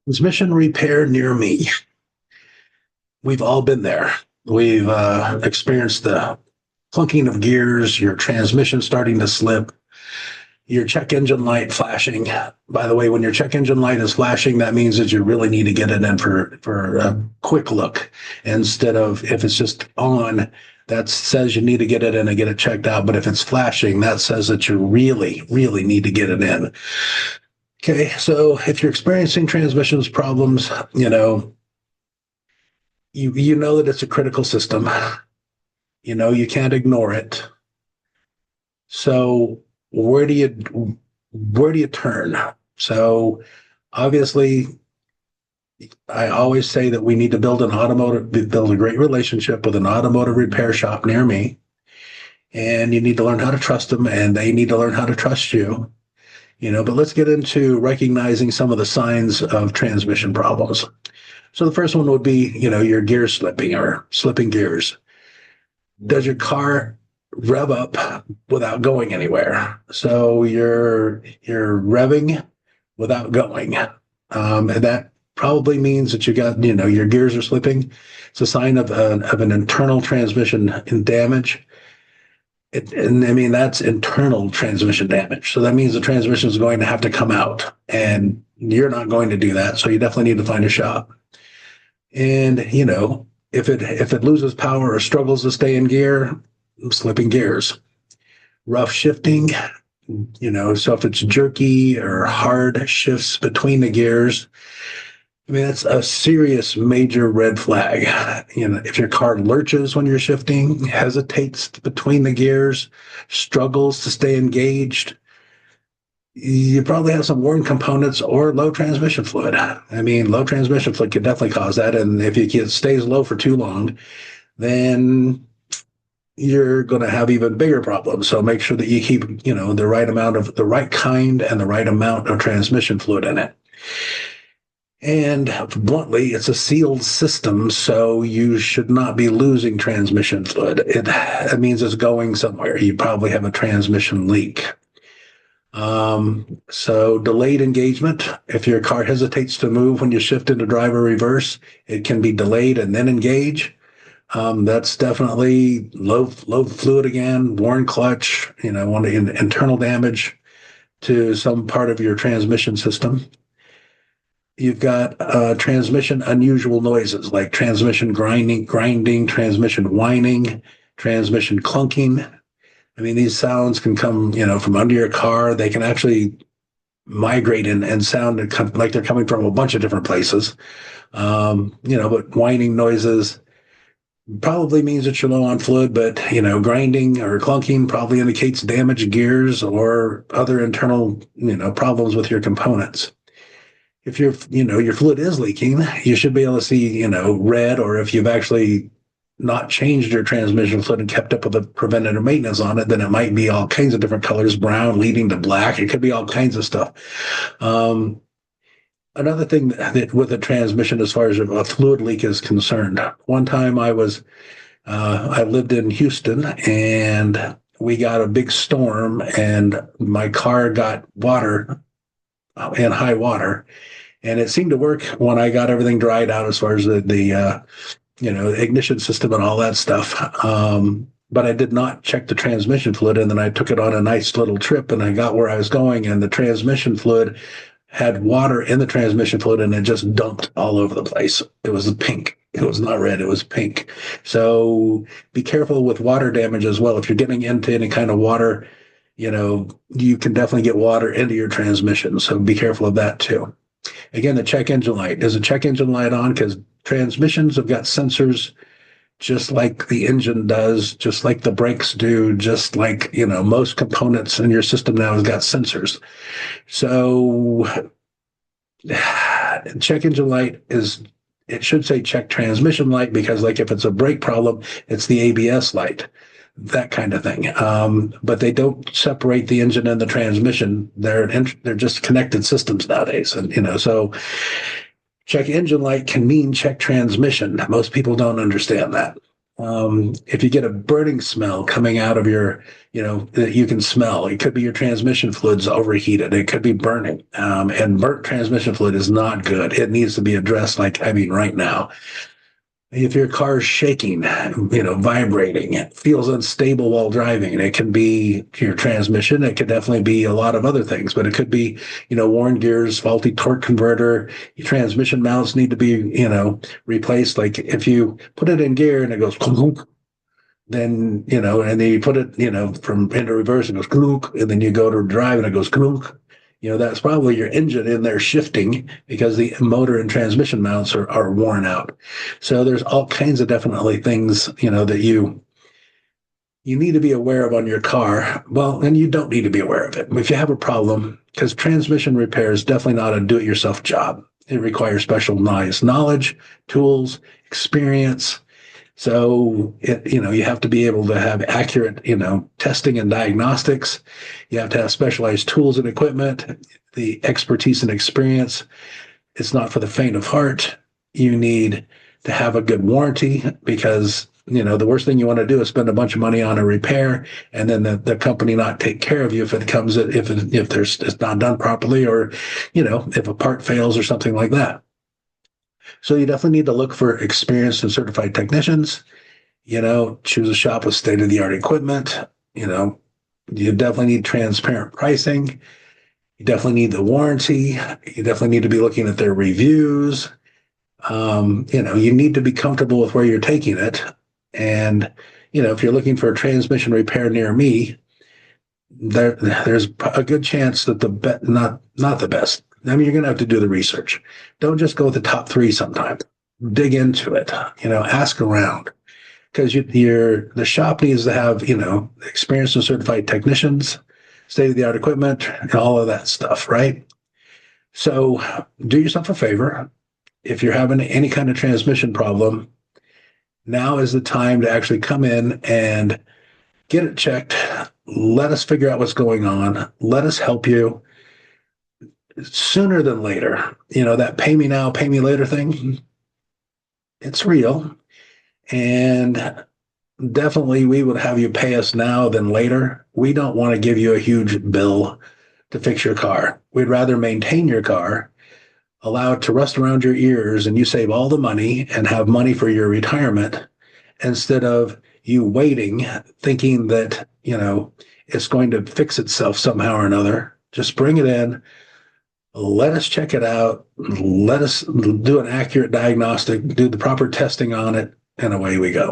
Transmission repair near me. We've all been there. We've experienced the clunking of gears, your transmission starting to slip, your check engine light flashing. By the way, when your check engine light is flashing, that means that you really need to get it in for a quick look instead of if it's just on. That says you need to get it in and get it checked out. But if it's flashing, that says that you really, really need to get it in. Okay, so if you're experiencing transmissions problems, you know that it's a critical system. You know you can't ignore it. So where do you turn? So obviously, I always say that we need to build a great relationship with an automotive repair shop near me, and you need to learn how to trust them, and they need to learn how to trust you. But let's get into recognizing some of the signs of transmission problems. So the first one would be, your gears slipping or slipping gears. Does your car rev up without going anywhere? So you're revving without going. And that probably means that your gears are slipping. It's a sign of an internal transmission damage. That's internal transmission damage. So that means the transmission is going to have to come out, and you're not going to do that. So you definitely need to find a shop. And, if it loses power or struggles to stay in gear, slipping gears. Rough shifting, so if it's jerky or hard shifts between the gears, that's a serious major red flag. If your car lurches when you're shifting, hesitates between the gears, struggles to stay engaged, you probably have some worn components or low transmission fluid. Low transmission fluid could definitely cause that. And if it stays low for too long, then you're going to have even bigger problems. So make sure that you keep, the right kind and the right amount of transmission fluid in it. And bluntly, it's a sealed system, so you should not be losing transmission fluid. It means it's going somewhere. You probably have a transmission leak. So delayed engagement. If your car hesitates to move when you shift into drive or reverse, it can be delayed and then engage. That's definitely low fluid again, worn clutch, internal damage to some part of your transmission system. You've got transmission unusual noises like transmission grinding, transmission whining, transmission clunking. These sounds can come, from under your car. They can actually migrate and sound like they're coming from a bunch of different places. But whining noises probably means that you're low on fluid, but, grinding or clunking probably indicates damaged gears or other internal, problems with your components. If your fluid is leaking, you should be able to see, red, or if you've actually not changed your transmission fluid and kept up with the preventative maintenance on it, then it might be all kinds of different colors, brown leading to black. It could be all kinds of stuff. Another thing that with a transmission, as far as a fluid leak is concerned, one time I lived in Houston, and we got a big storm, and my car got water and high water, and it seemed to work when I got everything dried out as far as the ignition system and all that stuff. But I did not check the transmission fluid, and then I took it on a nice little trip, and I got where I was going, and the transmission fluid had water in the transmission fluid, and it just dumped all over the place. It was pink. It was not red. It was pink. So be careful with water damage as well. If you're getting into any kind of water, you can definitely get water into your transmission. So be careful of that too. Again, the check engine light. Is the check engine light on? Because transmissions have got sensors just like the engine does, just like the brakes do, just like, most components in your system now has got sensors. So check engine light it should say check transmission light, because like if it's a brake problem, it's the ABS light, that kind of thing. But they don't separate the engine and the transmission. They're just connected systems nowadays. And, so check engine light can mean check transmission. Most people don't understand that. If you get a burning smell coming out of your, that you can smell, it could be your transmission fluid's overheated. It could be burning. And burnt transmission fluid is not good. It needs to be addressed, right now. If your car is shaking, vibrating, it feels unstable while driving, it can be your transmission. It could definitely be a lot of other things, but it could be, worn gears, faulty torque converter. Your transmission mounts need to be, replaced. Like if you put it in gear and it goes, then, and then you put it, from into reverse, it goes, clunk, and then you go to drive and it goes, clunk. That's probably your engine in there shifting because the motor and transmission mounts are worn out. So there's all kinds of definitely things, that you need to be aware of on your car. Well, and you don't need to be aware of it. If you have a problem, because transmission repair is definitely not a do-it-yourself job. It requires specialized knowledge, tools, experience. So, you have to be able to have accurate, testing and diagnostics. You have to have specialized tools and equipment, the expertise and experience. It's not for the faint of heart. You need to have a good warranty because, the worst thing you want to do is spend a bunch of money on a repair and then the company not take care of you if it's not done properly or, if a part fails or something like that. So you definitely need to look for experienced and certified technicians, choose a shop with state-of-the-art equipment. You definitely need transparent pricing. You definitely need the warranty. You definitely need to be looking at their reviews. You need to be comfortable with where you're taking it. And, if you're looking for a transmission repair near me, there's a good chance that not the best. I mean, you're going to have to do the research. Don't just go with the top 3 sometimes. Dig into it, ask around because the shop needs to have, experienced and certified technicians, state-of-the-art equipment, and all of that stuff, right? So do yourself a favor. If you're having any kind of transmission problem, now is the time to actually come in and get it checked. Let us figure out what's going on. Let us help you. Sooner than later, that pay me now, pay me later thing, it's real. And definitely we would have you pay us now than later. We don't want to give you a huge bill to fix your car. We'd rather maintain your car, allow it to rust around your ears, and you save all the money and have money for your retirement instead of you waiting, thinking that, it's going to fix itself somehow or another. Just bring it in. Let us check it out. Let us do an accurate diagnostic, do the proper testing on it, and away we go.